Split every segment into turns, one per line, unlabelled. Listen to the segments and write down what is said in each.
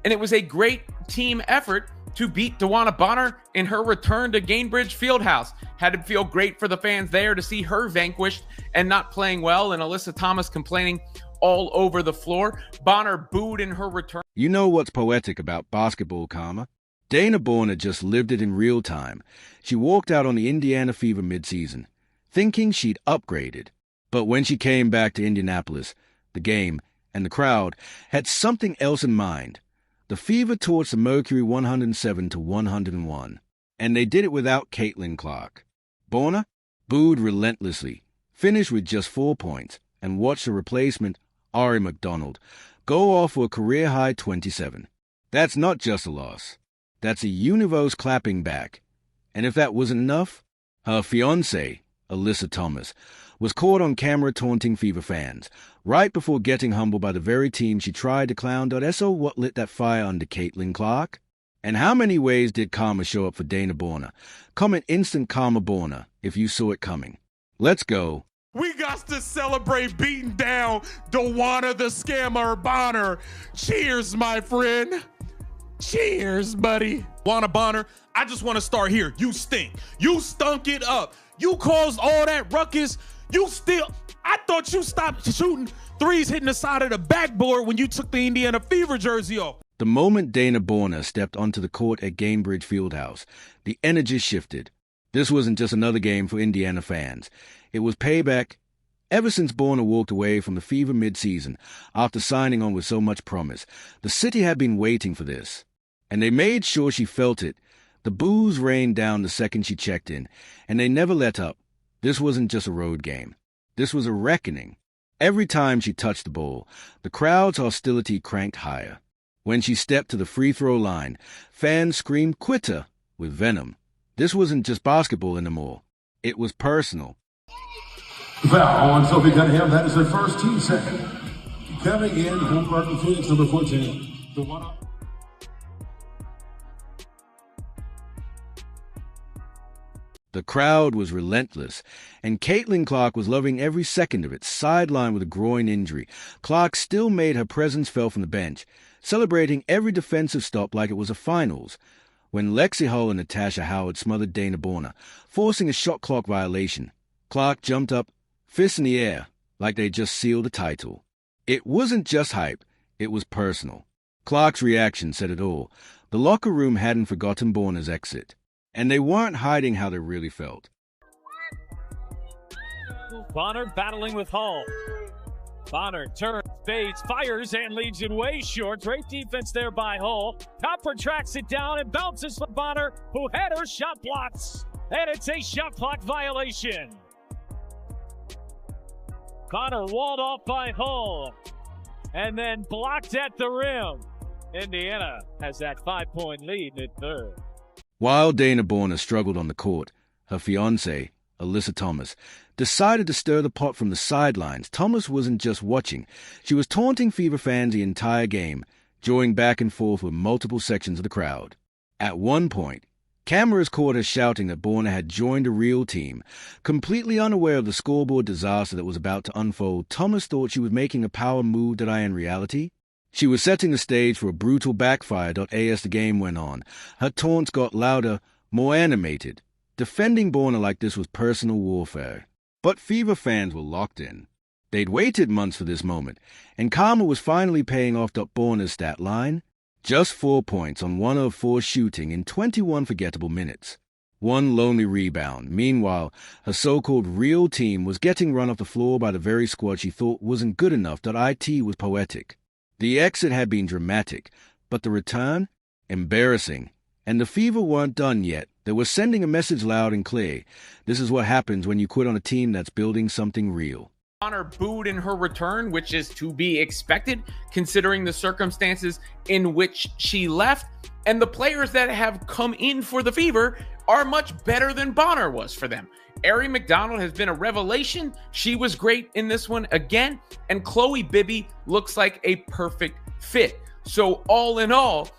and it was a great team effort to beat DeWanna Bonner in her return to Gainbridge Fieldhouse. Had to feel great for the fans there to see her vanquished and not playing well, and Alyssa Thomas complaining all over the floor. Bonner booed in her return.
You know what's poetic about basketball karma? DeWanna Bonner just lived it in real time. She walked out on the Indiana Fever midseason, thinking she'd upgraded. But when she came back to Indianapolis, the game and the crowd had something else in mind. The Fever torched the Mercury 107-101, and they did it without Caitlin Clark. Bonner booed relentlessly, finished with just 4 points, and watched her replacement, Ari McDonald, go off for a career-high 27. That's not just a loss. That's a universe clapping back. And if that wasn't enough, her fiancée, Alyssa Thomas, was caught on camera taunting Fever fans, right before getting humbled by the very team she tried to clown. So what lit that fire under Caitlin Clark? And how many ways did karma show up for DeWanna Bonner? Comment instant karma Bonner if you saw it coming. Let's go.
We got to celebrate beating down DeWanna the Scammer Bonner. Cheers, my friend. Cheers, buddy. DeWanna Bonner, I just want to start here. You stink. You stunk it up. You caused all that ruckus. I thought you stopped shooting threes hitting the side of the backboard when you took the Indiana Fever jersey off.
The moment DeWanna Bonner stepped onto the court at Gainbridge Fieldhouse, the energy shifted. This wasn't just another game for Indiana fans. It was payback. Ever since Bonner walked away from the Fever midseason after signing on with so much promise, the city had been waiting for this. And they made sure she felt it. The boos rained down the second she checked in, and they never let up. This wasn't just a road game. This was a reckoning. Every time she touched the ball, the crowd's hostility cranked higher. When she stepped to the free throw line, fans screamed "Quitter" with venom. This wasn't just basketball anymore. It was personal.
Foul on Sophie Cunningham. That is her first team second. Coming in from Martin Phoenix, number 14. DeWanna.
The crowd was relentless, and Caitlin Clark was loving every second of it. Sidelined with a groin injury, Clark still made her presence felt from the bench, celebrating every defensive stop like it was a finals. When Lexi Hull and Natasha Howard smothered DeWanna Bonner, forcing a shot clock violation, Clark jumped up, fists in the air, like they just sealed a title. It wasn't just hype, it was personal. Clark's reaction said it all. The locker room hadn't forgotten Bonner's exit, and they weren't hiding how they really felt.
Bonner battling with Hull. Bonner turns, fades, fires, and leads it way short. Great defense there by Hull. Copper tracks it down and bounces for Bonner, who had her shot blocked. And it's a shot clock violation. Bonner walled off by Hull and then blocked at the rim. Indiana has that 5-point lead in third.
While DeWanna Bonner struggled on the court, her fiancée, Alyssa Thomas, decided to stir the pot from the sidelines. Thomas wasn't just watching. She was taunting Fever fans the entire game, joining back and forth with multiple sections of the crowd. At one point, cameras caught her shouting that Bonner had joined a real team. Completely unaware of the scoreboard disaster that was about to unfold, Thomas thought she was making a power move that in reality, she was setting the stage for a brutal backfire. As the game went on, her taunts got louder, more animated. Defending Bonner like this was personal warfare. But Fever fans were locked in. They'd waited months for this moment, and karma was finally paying off. Bonner's stat line? Just 4 points on 1 of 4 shooting in 21 forgettable minutes. One lonely rebound. Meanwhile, her so-called real team was getting run off the floor by the very squad she thought wasn't good enough. It was poetic. The exit had been dramatic, but the return? Embarrassing. And the Fever weren't done yet. They were sending a message loud and clear. This is what happens when you quit on a team that's building something real.
Bonner booed in her return, which is to be expected considering the circumstances in which she left. And the players that have come in for the Fever are much better than Bonner was for them. Ari McDonald has been a revelation. She was great in this one again. And Chloe Bibby looks like a perfect fit. So all in all,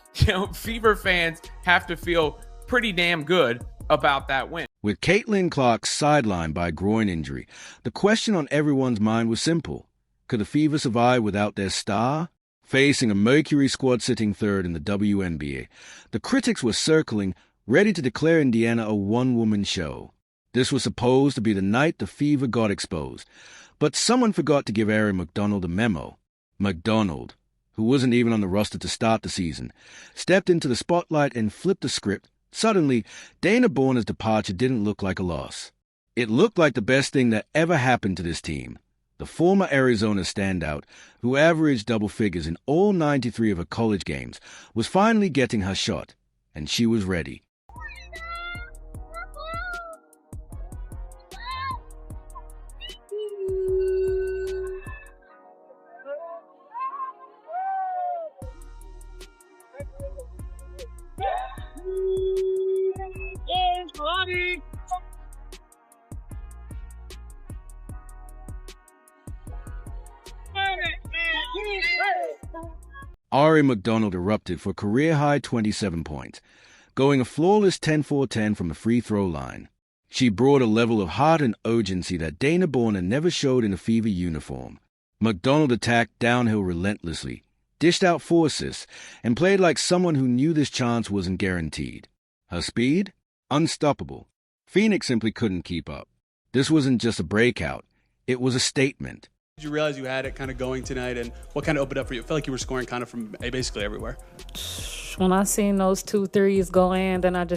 Fever fans have to feel pretty damn good about that win.
With Caitlin Clark sidelined by a groin injury, the question on everyone's mind was simple. Could the Fever survive without their star? Facing a Mercury squad sitting third in the WNBA, the critics were circling, ready to declare Indiana a one-woman show. This was supposed to be the night the Fever got exposed, but someone forgot to give Ari McDonald a memo. McDonald, who wasn't even on the roster to start the season, stepped into the spotlight and flipped the script. Suddenly, DeWanna Bonner's departure didn't look like a loss. It looked like the best thing that ever happened to this team. The former Arizona standout, who averaged double figures in all 93 of her college games, was finally getting her shot, and she was ready. Ari McDonald erupted for a career-high 27 points, going a flawless 10-4-10 from the free throw line. She brought a level of heart and urgency that DeWanna Bonner never showed in a Fever uniform. McDonald attacked downhill relentlessly, dished out 4 assists, and played like someone who knew this chance wasn't guaranteed. Her speed? Unstoppable. Phoenix simply couldn't keep up. This wasn't just a breakout, it was a statement.
Did you realize you had it kind of going tonight, and what kind of opened up for you? It felt like you were scoring kind of from basically everywhere.
When I seen those 2 threes go in, then I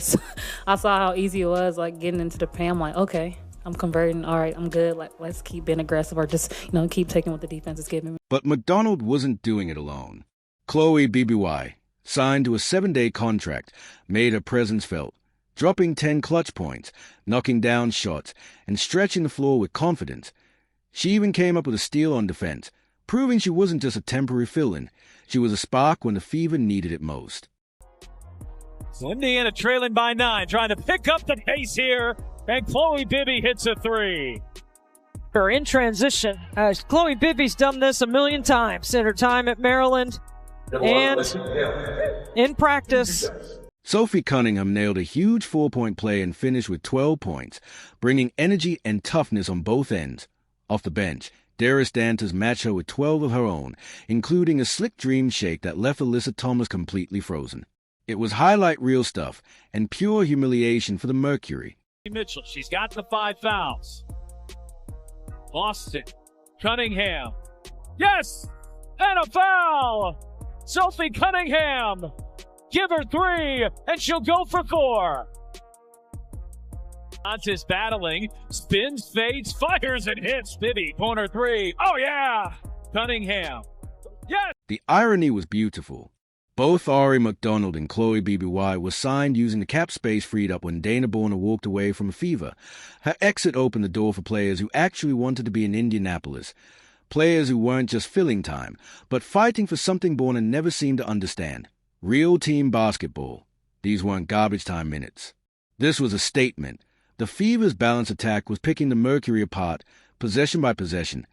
saw how easy it was, like getting into the paint. I'm like, okay, I'm converting. All right, I'm good. Like, let's keep being aggressive, or just, keep taking what the defense is giving me.
But McDonald wasn't doing it alone. Chloe BBY, signed to a 7-day contract, made her presence felt, dropping 10 clutch points, knocking down shots, and stretching the floor with confidence. She even came up with a steal on defense, proving she wasn't just a temporary fill-in. She was a spark when the Fever needed it most.
So Indiana trailing by 9, trying to pick up the pace here, and Chloe Bibby hits a 3.
Her in transition. Chloe Bibby's done this a million times in her time at Maryland and in practice.
Sophie Cunningham nailed a huge 4-point play and finished with 12 points, bringing energy and toughness on both ends. Off the bench, Darius Dantas matched her with 12 of her own, including a slick dream shake that left Alyssa Thomas completely frozen. It was highlight reel stuff and pure humiliation for the Mercury.
Mitchell, she's got the 5 fouls. Boston, Cunningham. Yes! And a foul! Sophie Cunningham! Give her 3, and she'll go for 4. Dantas battling, spins, fades, fires, and hits. Bibby, corner 3. Oh, yeah! Cunningham. Yes!
The irony was beautiful. Both Ari McDonald and Chloe BBY were signed using the cap space freed up when DeWanna Bonner walked away from Fever. Her exit opened the door for players who actually wanted to be in Indianapolis. Players who weren't just filling time, but fighting for something Bonner never seemed to understand. Real team basketball. These weren't garbage time minutes. This was a statement. The Fever's balanced attack was picking the Mercury apart, possession by possession,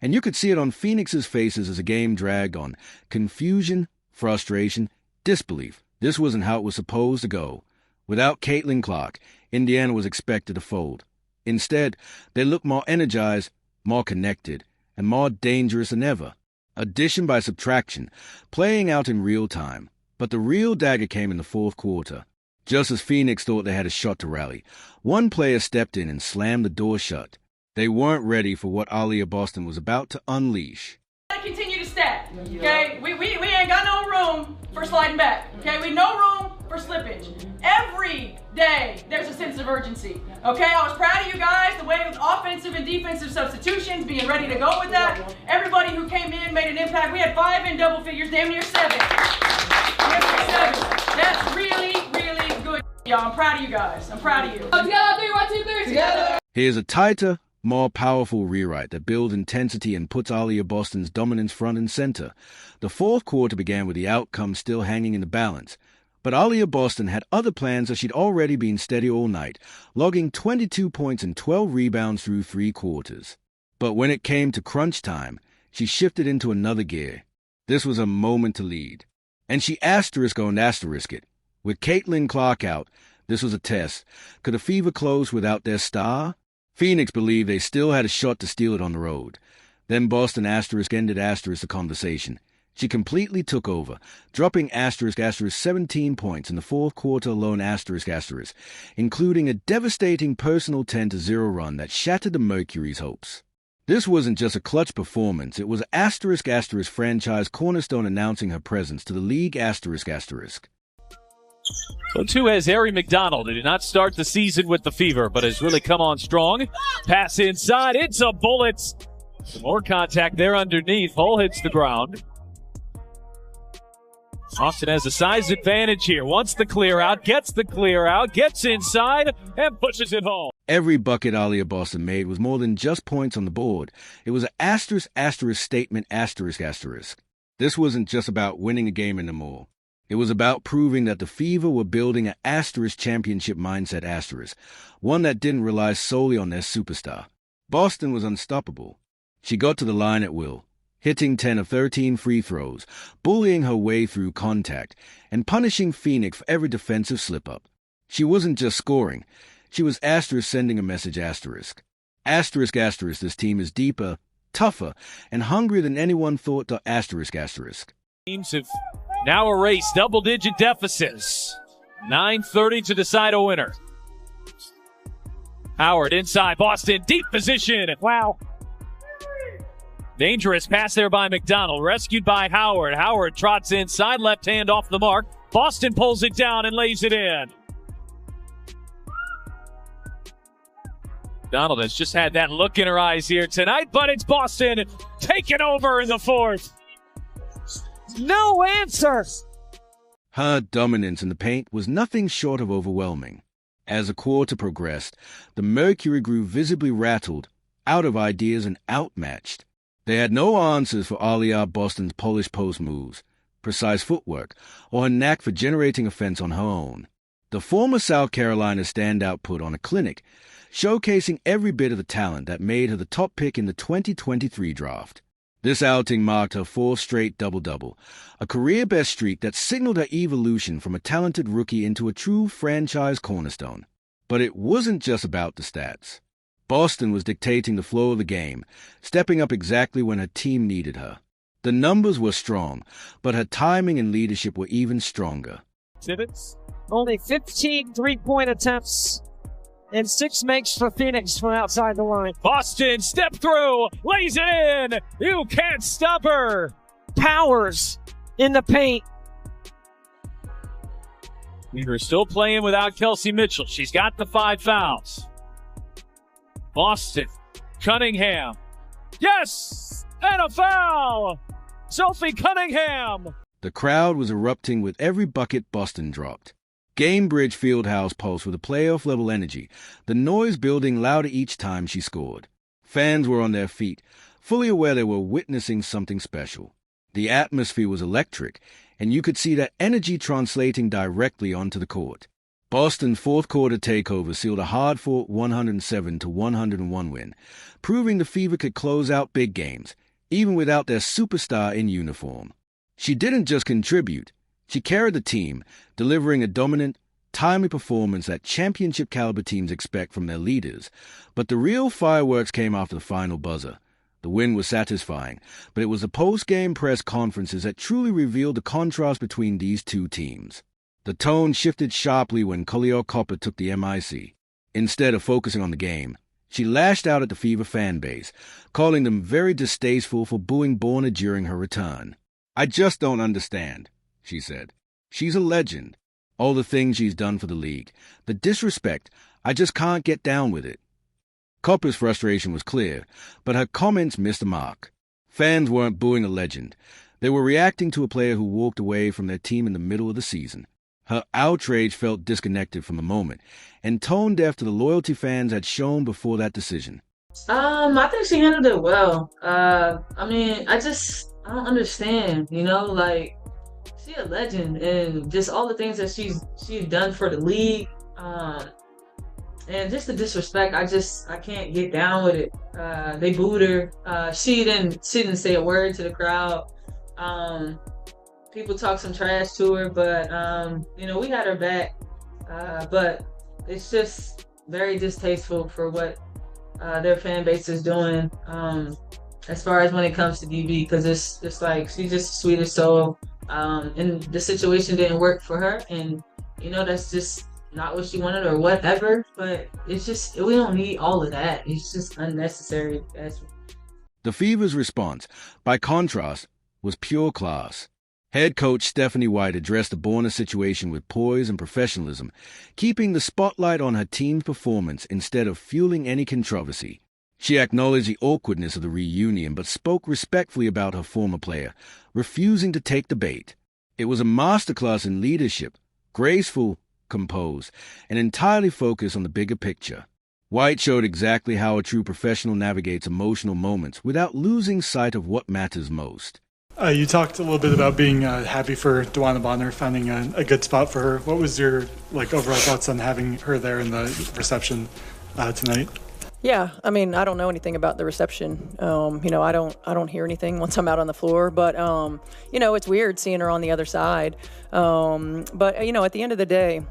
and you could see it on Phoenix's faces as the game dragged on. Confusion, frustration, disbelief. This wasn't how it was supposed to go. Without Caitlin Clark, Indiana was expected to fold. Instead, they looked more energized, more connected, and more dangerous than ever. Addition by subtraction, playing out in real time. But the real dagger came in the fourth quarter. Just as Phoenix thought they had a shot to rally, one player stepped in and slammed the door shut. They weren't ready for what Aliyah Boston was about to unleash.
Continue to stack, okay? We ain't got no room for sliding back, okay? We no room for slippage. Every day there's a sense of urgency, okay? I was proud of you guys, the way with offensive and defensive substitutions, being ready to go with that. Everybody who came in made an impact. We had 5 in double figures, damn near 7. Damn near 7. That's really, really good, y'all. I'm proud of you guys. I'm proud of you. Together, 3, 1, 2, 3, together.
Here's a tighter, more powerful rewrite that builds intensity and puts Aliyah Boston's dominance front and center. The fourth quarter began with the outcome still hanging in the balance. But Aliyah Boston had other plans as she'd already been steady all night, logging 22 points and 12 rebounds through 3 quarters. But when it came to crunch time, she shifted into another gear. This was a moment to lead. And she asterisk it. With Caitlin Clark out, this was a test. Could the Fever close without their star? Phoenix believed they still had a shot to steal it on the road. Then Boston ended the conversation. She completely took over, dropping *** 17 points in the fourth quarter alone ***, including a devastating personal 10-0 run that shattered the Mercury's hopes. This wasn't just a clutch performance, it was *** franchise cornerstone announcing her presence to the league ***.
So too has Harry McDonald, who did not start the season with the fever, but has really come on strong. Pass inside, it's a bullet. Some more contact there underneath. Hull hits the ground. Boston has a size advantage here. Wants the clear out, gets the clear out, gets inside, and pushes it home.
Every bucket Aliyah Boston made was more than just points on the board. It was an *** statement ***. This wasn't just about winning a game anymore. It was about proving that the Fever were building an * championship mindset *, one that didn't rely solely on their superstar. Boston was unstoppable. She got to the line at will, hitting 10 of 13 free throws, bullying her way through contact, and punishing Phoenix for every defensive slip-up. She wasn't just scoring. She was * sending a message ***. This team is deeper, tougher, and hungrier than anyone thought to ***.
Teams have now erased double-digit deficits. 9:30 to decide a winner. Howard inside Boston, deep position. Wow. Dangerous pass there by McDonald, rescued by Howard. Howard trots inside, left hand off the mark. Boston pulls it down and lays it in. McDonald has just had that look in her eyes here tonight, but it's Boston taking over in the fourth. No answer.
Her dominance in the paint was nothing short of overwhelming. As the quarter progressed, the Mercury grew visibly rattled, out of ideas and outmatched. They had no answers for Aliyah Boston's polished post moves, precise footwork, or her knack for generating offense on her own. The former South Carolina standout put on a clinic, showcasing every bit of the talent that made her the top pick in the 2023 draft. This outing marked her fourth straight double-double, a career-best streak that signaled her evolution from a talented rookie into a true franchise cornerstone. But it wasn't just about the stats. Boston was dictating the flow of the game, stepping up exactly when her team needed her. The numbers were strong, but her timing and leadership were even stronger.
Tibbetts, only 15 three-point attempts and 6 makes for Phoenix from outside the line.
Boston step through, lays it in. You can't stop her.
Powers in the paint.
We're still playing without Kelsey Mitchell. She's got the 5 fouls. Boston, Cunningham. Yes! And a foul! Sophie Cunningham.
The crowd was erupting with every bucket Boston dropped. Gamebridge Fieldhouse pulsed with a playoff-level energy, the noise building louder each time she scored. Fans were on their feet, fully aware they were witnessing something special. The atmosphere was electric, and you could see that energy translating directly onto the court. Boston's fourth-quarter takeover sealed a hard-fought 107-101 win, proving the Fever could close out big games, even without their superstar in uniform. She didn't just contribute. She carried the team, delivering a dominant, timely performance that championship-caliber teams expect from their leaders. But the real fireworks came after the final buzzer. The win was satisfying, but it was the post-game press conferences that truly revealed the contrast between these two teams. The tone shifted sharply when Khalil Copper took the MIC. Instead of focusing on the game, she lashed out at the Fever fan base, calling them very distasteful for booing Bonner during her return. "I just don't understand," she said. "She's a legend. All the things she's done for the league. The disrespect, I just can't get down with it." Copper's frustration was clear, but her comments missed the mark. Fans weren't booing a legend. They were reacting to a player who walked away from their team in the middle of the season. Her outrage felt disconnected from the moment and tone deaf to the loyalty fans had shown before that decision.
I think she handled it well. I don't understand, she's a legend and just all the things that she's done for the league. And just the disrespect, I can't get down with it. They booed her. She didn't say a word to the crowd. People talk some trash to her, but we had her back. But it's just very distasteful for what their fan base is doing. as far as when it comes to DB, because it's like she's just the sweetest soul. And the situation didn't work for her, and that's just not what she wanted or whatever. But it's just we don't need all of that. It's just unnecessary.
The Fever's response, by contrast, was pure class. Head coach Stephanie White addressed the Bonner situation with poise and professionalism, keeping the spotlight on her team's performance instead of fueling any controversy. She acknowledged the awkwardness of the reunion but spoke respectfully about her former player, refusing to take the bait. It was a masterclass in leadership, graceful, composed, and entirely focused on the bigger picture. White showed exactly how a true professional navigates emotional moments without losing sight of what matters most.
You talked a little bit about being happy for DeWanna Bonner, finding a good spot for her. What was your overall thoughts on having her there in the reception tonight?
Yeah, I mean, I don't know anything about the reception. I don't hear anything once I'm out on the floor, but it's weird seeing her on the other side. But at the end of the day,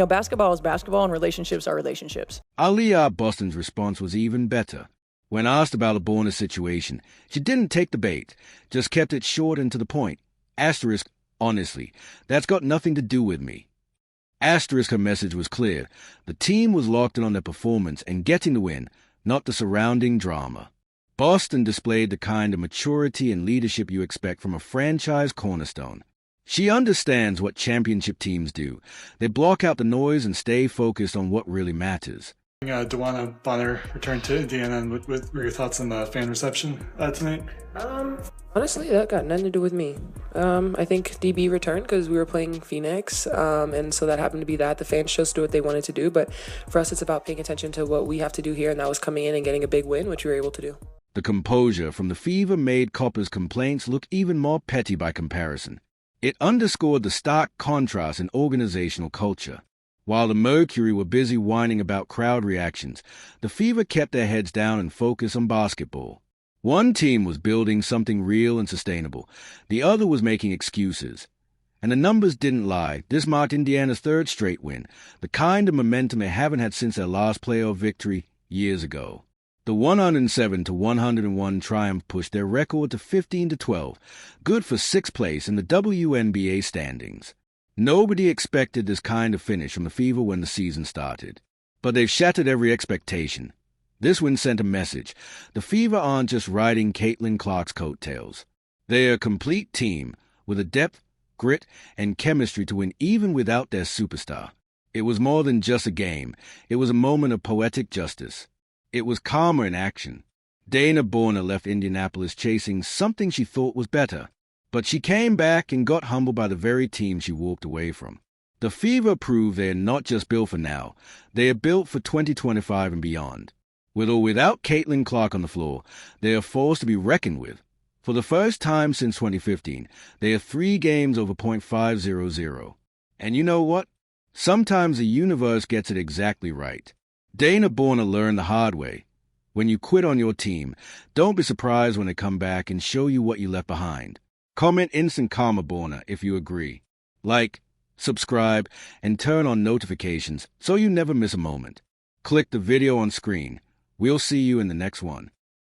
basketball is basketball and relationships are relationships.
Aliyah Boston's response was even better. When asked about the Bonner situation, she didn't take the bait, just kept it short and to the point. Asterisk, honestly, that's got nothing to do with me. Asterisk, her message was clear. The team was locked in on their performance and getting the win, not the surrounding drama. Boston displayed the kind of maturity and leadership you expect from a franchise cornerstone. She understands what championship teams do. They block out the noise and stay focused on what really matters.
DeWanna Bonner returned to Indiana, and what were your thoughts on the fan reception tonight?
Honestly, that got nothing to do with me. I think DB returned because we were playing Phoenix, and so that happened to be that. The fans chose to do what they wanted to do, but for us, it's about paying attention to what we have to do here, and that was coming in and getting a big win, which we were able to do.
The composure from the Fever made Copper's complaints look even more petty by comparison. It underscored the stark contrast in organizational culture. While the Mercury were busy whining about crowd reactions, the Fever kept their heads down and focused on basketball. One team was building something real and sustainable. The other was making excuses. And the numbers didn't lie. This marked Indiana's third straight win, the kind of momentum they haven't had since their last playoff victory years ago. The 107-101 triumph pushed their record to 15-12, good for sixth place in the WNBA standings. Nobody expected this kind of finish from the Fever when the season started. But they've shattered every expectation. This win sent a message. The Fever aren't just riding Caitlin Clark's coattails. They're a complete team with a depth, grit, and chemistry to win even without their superstar. It was more than just a game. It was a moment of poetic justice. It was karma in action. DeWanna Bonner left Indianapolis chasing something she thought was better. But she came back and got humbled by the very team she walked away from. The Fever proved they're not just built for now, they are built for 2025 and beyond. With or without Caitlin Clark on the floor, they are forced to be reckoned with. For the first time since 2015, they are 3 games over .500. And you know what? Sometimes the universe gets it exactly right. DeWanna Bonner learned the hard way. When you quit on your team, don't be surprised when they come back and show you what you left behind. Comment Instant Karma Bonner if you agree. Like, subscribe, and turn on notifications so you never miss a moment. Click the video on screen. We'll see you in the next one.